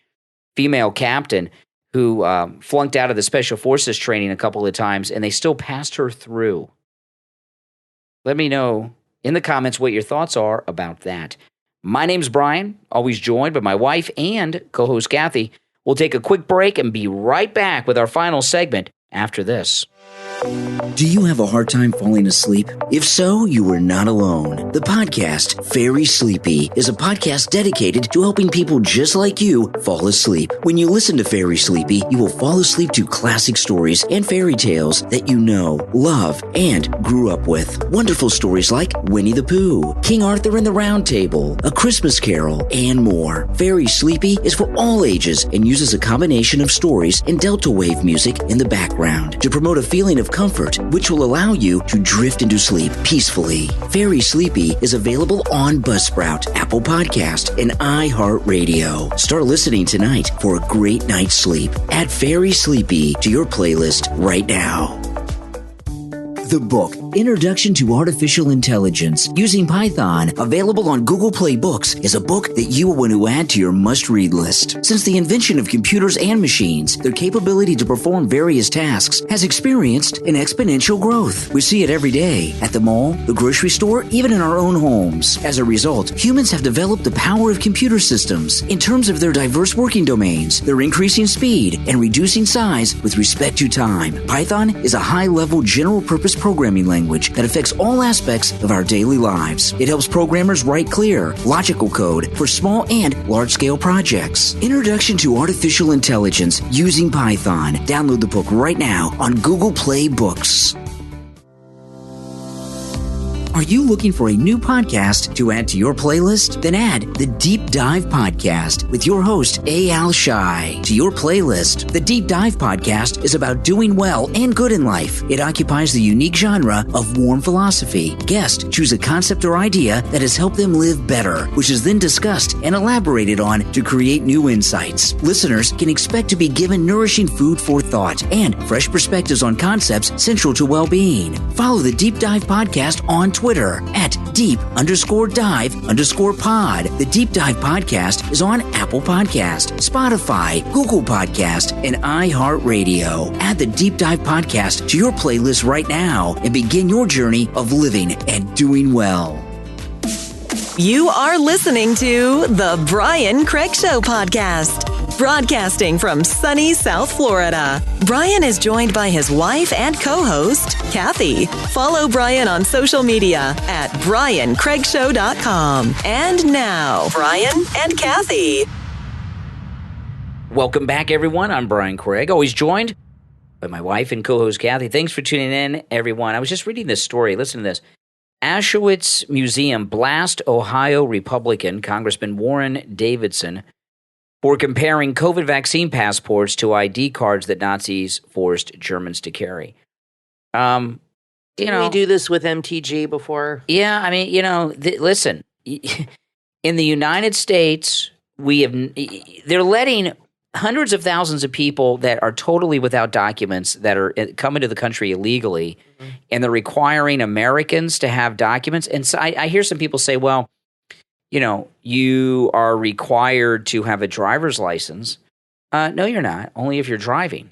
female captain who flunked out of the Special Forces training a couple of times, and they still passed her through. Let me know in the comments what your thoughts are about that. My name's Brian, always joined by my wife and co-host Kathy. We'll take a quick break and be right back with our final segment after this. Do you have a hard time falling asleep? If so, you are not alone. The podcast, Very Sleepy, is a podcast dedicated to helping people just like you fall asleep. When you listen to Very Sleepy, you will fall asleep to classic stories and fairy tales that you know, love, and grew up with. Wonderful stories like Winnie the Pooh, King Arthur and the Round Table, A Christmas Carol, and more. Very Sleepy is for all ages and uses a combination of stories and delta wave music in the background to promote a feeling of comfort, which will allow you to drift into sleep peacefully. Very Sleepy is available on Buzzsprout, Apple Podcast, and iHeartRadio. Start listening tonight for a great night's sleep. Add Very Sleepy to your playlist right now. The book, Introduction to Artificial Intelligence Using Python, available on Google Play Books, is a book that you will want to add to your must-read list. Since the invention of computers and machines, their capability to perform various tasks has experienced an exponential growth. We see it every day at the mall, the grocery store, even in our own homes. As a result, humans have developed the power of computer systems in terms of their diverse working domains, their increasing speed, and reducing size with respect to time. Python is a high-level general-purpose programming language language that affects all aspects of our daily lives. It helps programmers write clear, logical code for small and large-scale projects. Introduction to Artificial Intelligence Using Python. Download the book right now on Google Play Books. Are you looking for a new podcast to add to your playlist? Then add the Deep Dive Podcast with your host, A.L. Shai, to your playlist. The Deep Dive Podcast is about doing well and good in life. It occupies the unique genre of warm philosophy. Guests choose a concept or idea that has helped them live better, which is then discussed and elaborated on to create new insights. Listeners can expect to be given nourishing food for thought and fresh perspectives on concepts central to well-being. Follow the Deep Dive Podcast on Twitter at deep_dive_pod. The Deep Dive Podcast is on Apple Podcast, Spotify, Google Podcast, and iHeartRadio. Add the Deep Dive Podcast to your playlist right now and begin your journey of living and doing well. You are listening to the Brian Craig Show podcast, broadcasting from sunny South Florida. Brian is joined by his wife and co-host, Kathy. Follow Brian on social media at briancraigshow.com. And now, Brian and Kathy. Welcome back, everyone. I'm Brian Craig, always joined by my wife and co-host, Kathy. Thanks for tuning in, everyone. I was just reading this story. Listen to this. Auschwitz Museum blast Ohio Republican Congressman Warren Davidson for comparing COVID vaccine passports to ID cards that Nazis forced Germans to carry. Didn't we do this with MTG before? Yeah, I mean, listen, in the United States, they're letting hundreds of thousands of people that are totally without documents that are coming to the country illegally, and they're requiring Americans to have documents. And so I hear some people say, well, you are required to have a driver's license. No, you're not. Only if you're driving.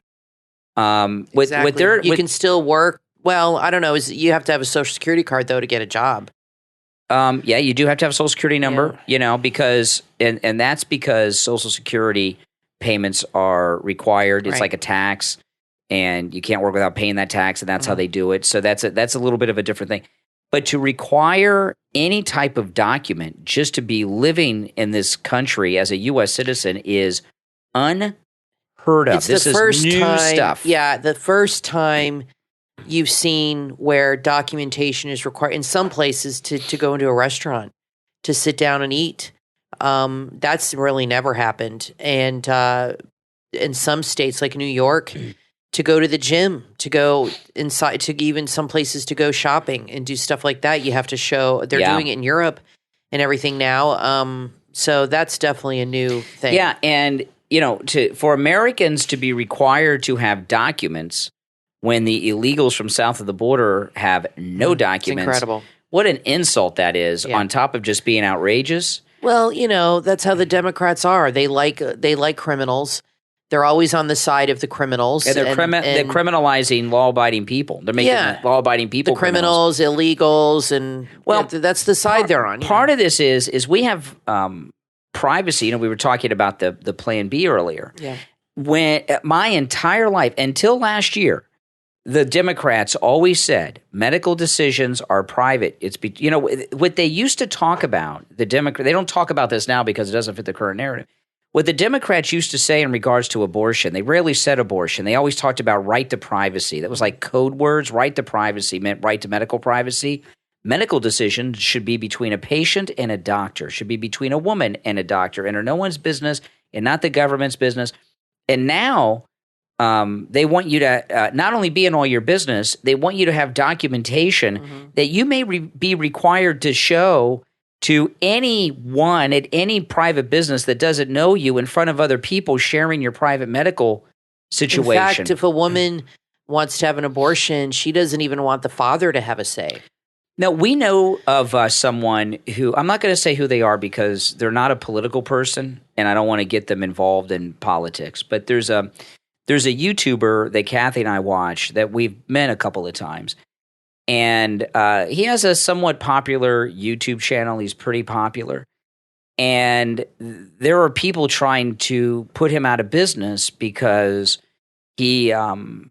Exactly. You can still work. Well, I don't know. You have to have a Social Security card, though, to get a job. Yeah, you do have to have a Social Security number, because and that's because Social Security payments are required. It's like a tax, and you can't work without paying that tax, and that's how they do it. So that's a little bit of a different thing. But to require any type of document just to be living in this country as a U.S. citizen is unheard of. This is new stuff. Yeah, the first time you've seen where documentation is required in some places to go into a restaurant, to sit down and eat. That's really never happened. And in some states like New York, to go to the gym, to go inside, to even some places to go shopping and do stuff like that, you have to show. They're doing it in Europe and everything now. So that's definitely a new thing. Yeah, and for Americans to be required to have documents when the illegals from south of the border have no documents. It's incredible. What an insult that is, on top of just being outrageous. Well, that's how the Democrats are. They like criminals. They're always on the side of the criminals. And they're criminalizing law-abiding people. They're making law-abiding people the criminals, illegals, and that's the side they're on. Part of this is we have privacy. We were talking about the Plan B earlier. Yeah. When my entire life, until last year, the Democrats always said medical decisions are private. It's what they used to talk about. They don't talk about this now because it doesn't fit the current narrative. What the Democrats used to say in regards to abortion, they rarely said abortion. They always talked about right to privacy. That was like code words. Right to privacy meant right to medical privacy. Medical decisions should be between a patient and a doctor. Should be between a woman and a doctor, and are no one's business and not the government's business. And now they want you to not only be in all your business, they want you to have documentation that you may be required to show to anyone at any private business that doesn't know you in front of other people sharing your private medical situation. In fact, if a woman wants to have an abortion, she doesn't even want the father to have a say. Now, we know of someone who, I'm not going to say who they are because they're not a political person, and I don't want to get them involved in politics, but there's a YouTuber that Kathy and I watch that we've met a couple of times. And he has a somewhat popular YouTube channel. He's pretty popular. And there are people trying to put him out of business because he went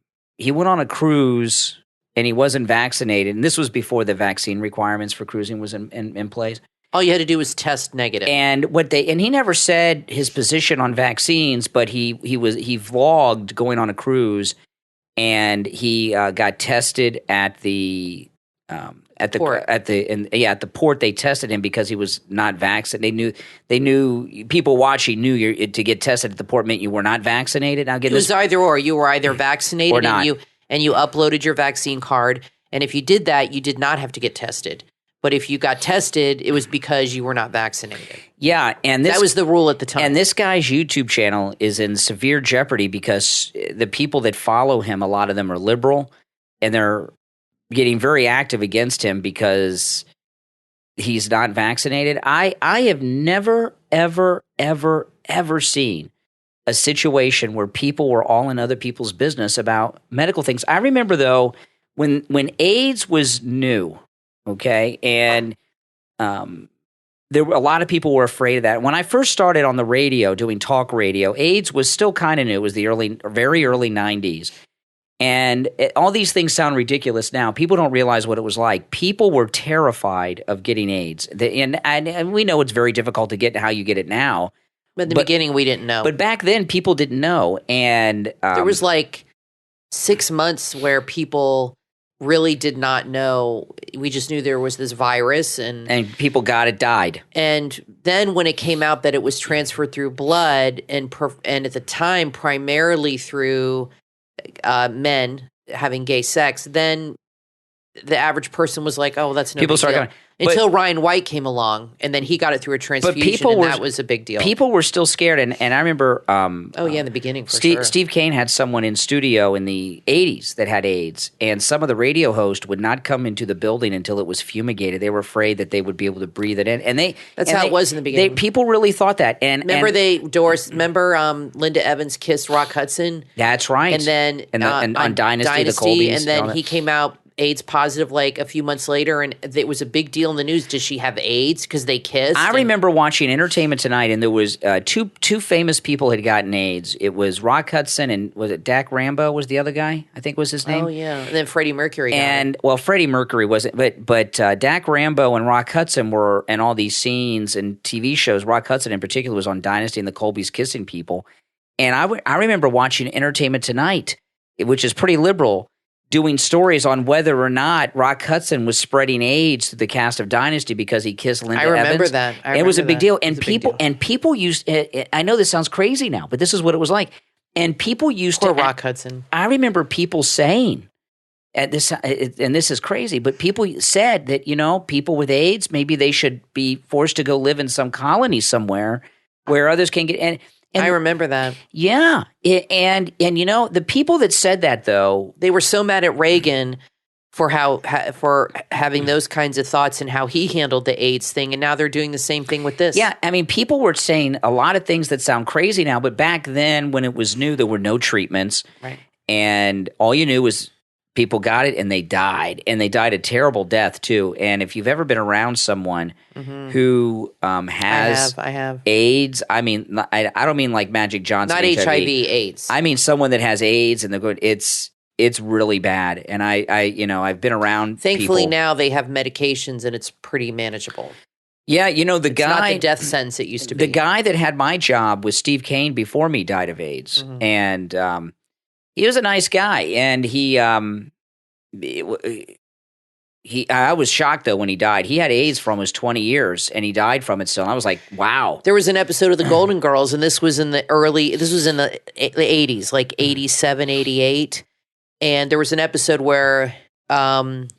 on a cruise and he wasn't vaccinated, and this was before the vaccine requirements for cruising was in place. All you had to do was test negative. And he never said his position on vaccines, but he vlogged going on a cruise, and he got tested at the port. At the port. They tested him because he was not vaccinated. They knew people watching knew to get tested at the port meant you were not vaccinated. Now, it was either or. You were either vaccinated or not. and you uploaded your vaccine card, and if you did that, you did not have to get tested. But if you got tested, it was because you were not vaccinated. Yeah, and that was the rule at the time. And this guy's YouTube channel is in severe jeopardy because the people that follow him, a lot of them are liberal, and they're getting very active against him because he's not vaccinated. I have never, ever, ever, ever seen a situation where people were all in other people's business about medical things. I remember, though, when AIDS was new, okay, and there were a lot of people were afraid of that. When I first started on the radio doing talk radio, AIDS was still kind of new. It was the very early 90s. And all these things sound ridiculous now. People don't realize what it was like. People were terrified of getting AIDS. And we know it's very difficult to get how you get it now. But in the beginning, we didn't know. But back then, people didn't know. And there was like 6 months where people really did not know. We just knew there was this virus. And people got it, died. And then when it came out that it was transferred through blood and at the time primarily through men having gay sex, then the average person was like, "Oh, that's no people big started deal." Until Ryan White came along, and then he got it through a transfusion, that was a big deal. People were still scared, and I remember. In the beginning, sure. Steve Kane had someone in studio in the 80s that had AIDS, and some of the radio hosts would not come into the building until it was fumigated. They were afraid that they would be able to breathe it in, That's how it was in the beginning. People really thought that. And remember Linda Evans kissed Rock Hudson? That's right. And then on Dynasty, the Colbys, and then he came out AIDS positive like a few months later, and it was a big deal in the news. Does she have AIDS because they kissed? I remember watching Entertainment Tonight, and there was two famous people had gotten AIDS. It was Rock Hudson, and was it Dak Rambo was the other guy? I think was his name. Oh yeah, and then Freddie Mercury. Freddie Mercury wasn't, but Dak Rambo and Rock Hudson were in all these scenes and TV shows. Rock Hudson in particular was on Dynasty and the Colbys kissing people, and I remember watching Entertainment Tonight, which is pretty liberal, doing stories on whether or not Rock Hudson was spreading AIDS to the cast of Dynasty because he kissed Linda Evans. I remember that. It was a big deal. And people used – I know this sounds crazy now, but this is what it was like. And people used Poor Rock Hudson. I remember people saying and this is crazy, but people said that, people with AIDS, maybe they should be forced to go live in some colony somewhere where others can get – and I remember that. Yeah. And the people that said that, though, they were so mad at Reagan for for having those kinds of thoughts and how he handled the AIDS thing, and now they're doing the same thing with this. Yeah, I mean, people were saying a lot of things that sound crazy now, but back then when it was new, there were no treatments. Right. And all you knew was people got it and they died a terrible death too. And if you've ever been around someone who has I have AIDS, I mean, I don't mean like Magic Johnson, not HIV, AIDS. I mean someone that has AIDS and they're good. It's really bad. And I've been around. Thankfully people. Now they have medications and it's pretty manageable. Yeah, it's not the death sentence it used to be. The guy that had my job was Steve Kane before me died of AIDS, and he was a nice guy, and I was shocked though when he died. He had AIDS for almost 20 years, and he died from it still. And I was like, wow. There was an episode of The Golden Girls, and this was in the 80s, like 87, 88. And there was an episode where Rose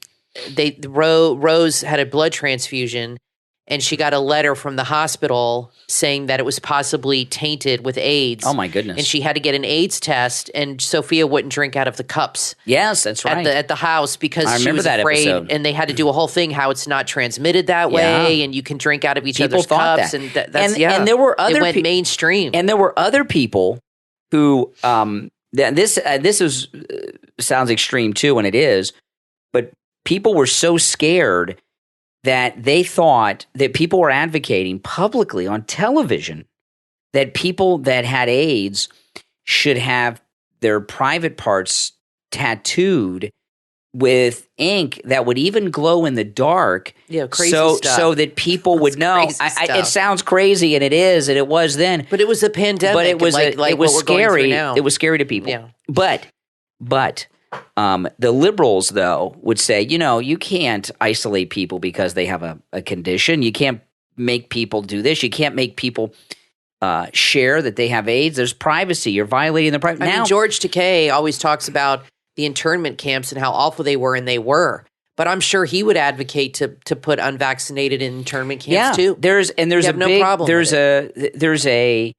had a blood transfusion, and she got a letter from the hospital saying that it was possibly tainted with AIDS. Oh, my goodness. And she had to get an AIDS test, and Sophia wouldn't drink out of the cups. Yes, that's right. At the house because she was that afraid. Episode. And they had to do a whole thing how it's not transmitted that way, and you can drink out of each other's cups. That. And and there were other it went mainstream. And there were other people who this sounds extreme too, and it is, but people were so scared that they thought that people were advocating publicly on television that people that had AIDS should have their private parts tattooed with ink that would even glow in the dark. Yeah, crazy so stuff. so that people would know. It sounds crazy, and it is, and it was then. But it was a pandemic. But it was like it was what we're going through scary. now. It was scary to people. Yeah. But the liberals, though, would say, you can't isolate people because they have a condition. You can't make people do this. You can't make people share that they have AIDS. There's privacy. You're violating their privacy. I mean, George Takei always talks about the internment camps and how awful they were, and they were. But I'm sure he would advocate to put unvaccinated in internment camps too. There's no problem. There's a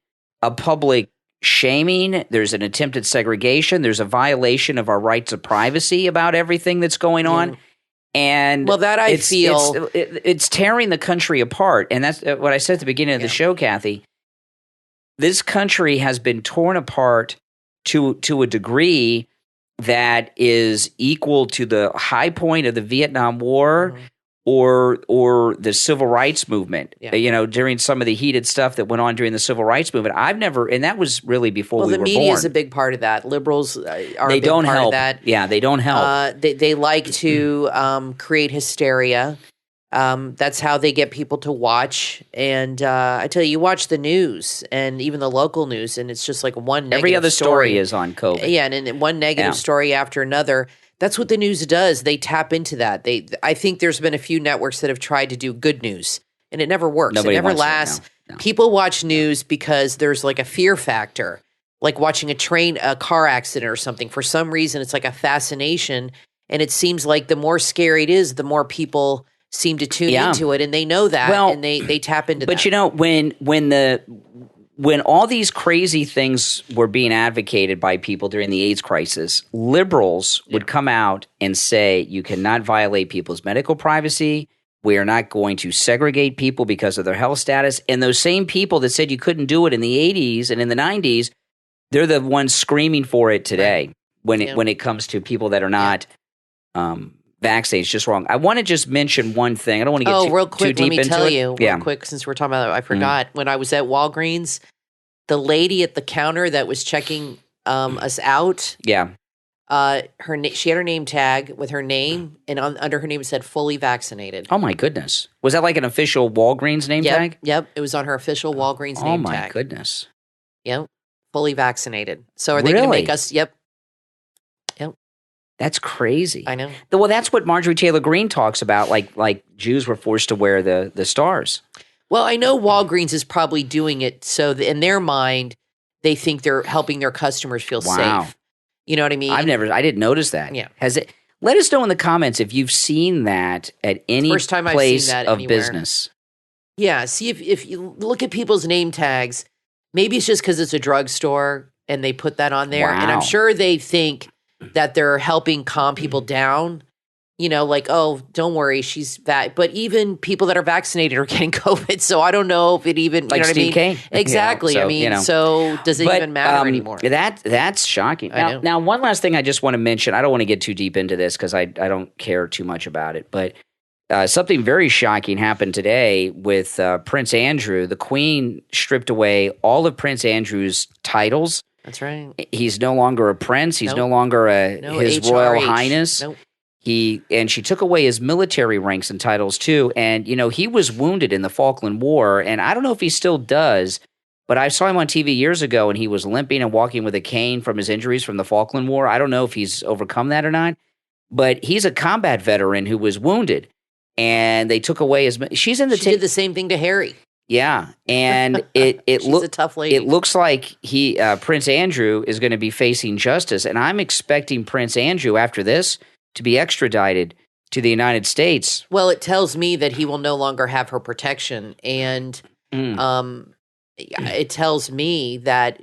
public shaming. There's an attempted segregation. There's a violation of our rights of privacy about everything that's going on. And that I feel it's tearing the country apart. And that's what I said at the beginning of the show, Kathy. This country has been torn apart to a degree that is equal to the high point of the Vietnam War or the civil rights movement. Yeah. During some of the heated stuff that went on during the civil rights movement, and that was really before we were born. Well, the media is a big part of that. Liberals are a big don't part help. of that. Yeah, they don't help. They like to create hysteria. That's how they get people to watch. And I tell you watch the news and even the local news, and it's just like one negative Every other story is on COVID. Yeah, and one negative story after another. That's what the news does. They tap into that. I think there's been a few networks that have tried to do good news, and it never works. Nobody it never wants lasts. No. People watch news because there's like a fear factor, like watching a car accident or something. For some reason, it's like a fascination, and it seems like the more scary it is, the more people seem to tune into it, and they know that, and they tap into that. But when all these crazy things were being advocated by people during the AIDS crisis, liberals would come out and say, you cannot violate people's medical privacy. We are not going to segregate people because of their health status. And those same people that said you couldn't do it in the 80s and in the 90s, they're the ones screaming for it today when it comes to people that are not vaccinated. It's just wrong. I want to just mention one thing. I don't want to get real quick, too deep into it. Let me tell you real quick, since we're talking about it, I forgot. When I was at Walgreens, the lady at the counter that was checking us out, she had her name tag with her name, and under her name it said fully vaccinated. Oh my goodness. Was that like an official Walgreens name tag? Yep. It was on her official Walgreens name tag. Oh my goodness. Yep. Fully vaccinated. So are they going to make us? Yep. That's crazy. I know. Well, that's what Marjorie Taylor Greene talks about, like Jews were forced to wear the stars. Well, I know Walgreens is probably doing it so that in their mind, they think they're helping their customers feel safe. You know what I mean? I didn't notice that. Yeah. Has it? Let us know in the comments if you've seen that at any First time I've place seen that of anywhere. business. Yeah. See, if you look at people's name tags, maybe it's just because it's a drugstore and they put that on there. And I'm sure they think that they're helping calm people down, like, oh, don't worry, she's that. But even people that are vaccinated are getting COVID. So I don't know if it even, like you know Steve what I mean? Kane. Exactly. So does it even matter anymore? That's shocking. Now, one last thing I just want to mention. I don't want to get too deep into this because I don't care too much about it. But something very shocking happened today with Prince Andrew. The Queen stripped away all of Prince Andrew's titles. That's right. He's no longer a prince. He's no longer His HRH. Royal Highness. Nope. And she took away his military ranks and titles too. And he was wounded in the Falkland War, and I don't know if he still does, but I saw him on TV years ago, and he was limping and walking with a cane from his injuries from the Falkland War. I don't know if he's overcome that or not, but he's a combat veteran who was wounded, and they took away his. She did the same thing to Harry. Yeah, and she's a tough lady. It looks like Prince Andrew is going to be facing justice, and I'm expecting Prince Andrew after this to be extradited to the United States. Well, it tells me that he will no longer have her protection, and it tells me that,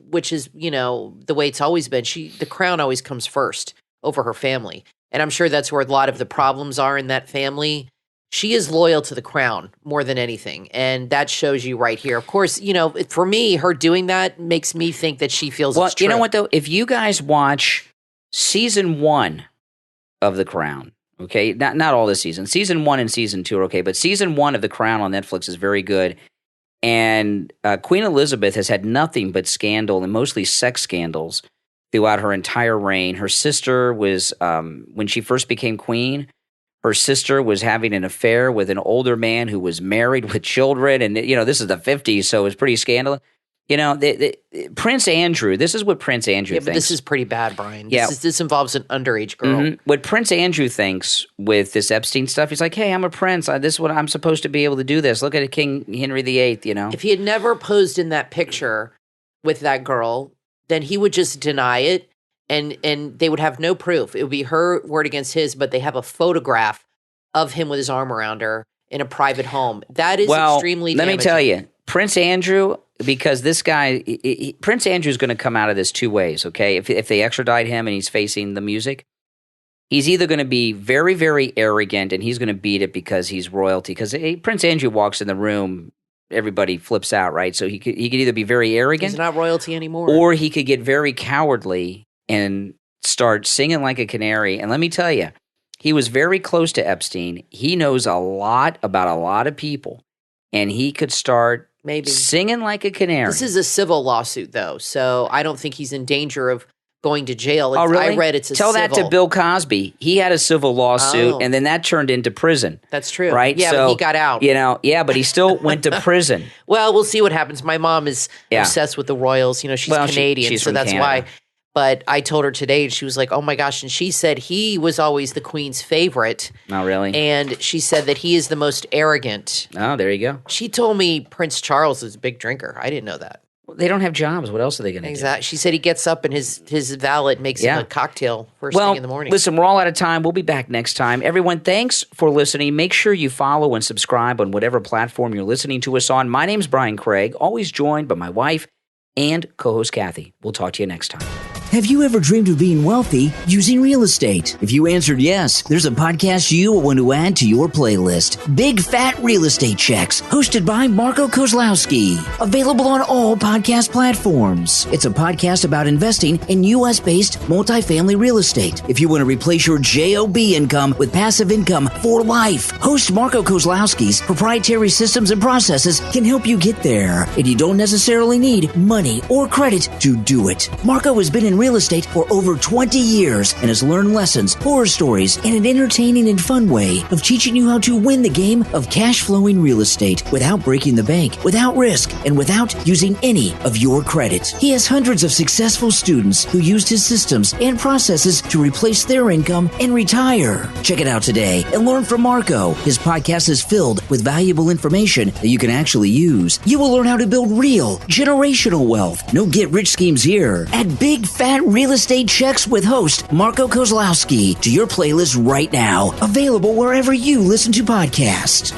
which is the way it's always been. The crown always comes first over her family, and I'm sure that's where a lot of the problems are in that family. She is loyal to the crown more than anything, and that shows you right here. Of course, for me, her doing that makes me think that she feels it's true. You know what, though? If you guys watch season 1 of The Crown, okay, not all the seasons. Season 1 and season 2 are okay, but season 1 of The Crown on Netflix is very good. And Queen Elizabeth has had nothing but scandal and mostly sex scandals throughout her entire reign. Her sister was, when she first became queen, her sister was having an affair with an older man who was married with children. And, this is the 50s, so it was pretty scandalous. Prince Andrew, this is what Prince Andrew thinks. But this is pretty bad, Brian. Yeah. This involves an underage girl. Mm-hmm. What Prince Andrew thinks with this Epstein stuff, he's like, hey, I'm a prince. This is what I'm supposed to be able to do this. Look at King Henry VIII, If he had never posed in that picture with that girl, then he would just deny it, and they would have no proof. It would be her word against his, but they have a photograph of him with his arm around her in a private home. That is extremely damaging. Let me tell you, Prince Andrew, because this guy, Prince Andrew is going to come out of this two ways, okay? If they extradite him and he's facing the music, he's either going to be very, very arrogant and he's going to beat it because he's royalty. Because Prince Andrew walks in the room, everybody flips out, right? So he could either be very arrogant. He's not royalty anymore. Or he could get very cowardly and start singing like a canary. And let me tell you, he was very close to Epstein. He knows a lot about a lot of people. And he could start singing like a canary. This is a civil lawsuit, though, so I don't think he's in danger of going to jail. Oh, really? I read it's a Tell civil. that to Bill Cosby. He had a civil lawsuit, and then that turned into prison. That's true. Right? Yeah, so, but he got out. But he still went to prison. Well, we'll see what happens. My mom is obsessed with the royals. She's Canadian, she's so that's Canada. why. But I told her today, and she was like, oh my gosh. And she said he was always the queen's favorite. Oh, really? And she said that he is the most arrogant. Oh, there you go. She told me Prince Charles is a big drinker. I didn't know that. Well, they don't have jobs. What else are they going to do? Exactly. She said he gets up and his valet makes him a cocktail first thing in the morning. Listen, we're all out of time. We'll be back next time. Everyone, thanks for listening. Make sure you follow and subscribe on whatever platform you're listening to us on. My name's Brian Craig, always joined by my wife and co-host Kathy. We'll talk to you next time. Have you ever dreamed of being wealthy using real estate? If you answered yes, there's a podcast you will want to add to your playlist. Big Fat Real Estate Checks, hosted by Marco Kozlowski. Available on all podcast platforms. It's a podcast about investing in U.S.-based multifamily real estate. If you want to replace your JOB income with passive income for life, host Marco Kozlowski's proprietary systems and processes can help you get there. And you don't necessarily need money or credit to do it. Marco has been in real estate for over 20 years and has learned lessons, horror stories, and an entertaining and fun way of teaching you how to win the game of cash flowing real estate without breaking the bank, without risk, and without using any of your credit. He has hundreds of successful students who used his systems and processes to replace their income and retire. Check it out today and learn from Marco. His podcast is filled with valuable information that you can actually use. You will learn how to build real, generational wealth. No get-rich schemes here. At Big Fat Real Estate Checks with host Marco Kozlowski to your playlist right now. Available wherever you listen to podcasts.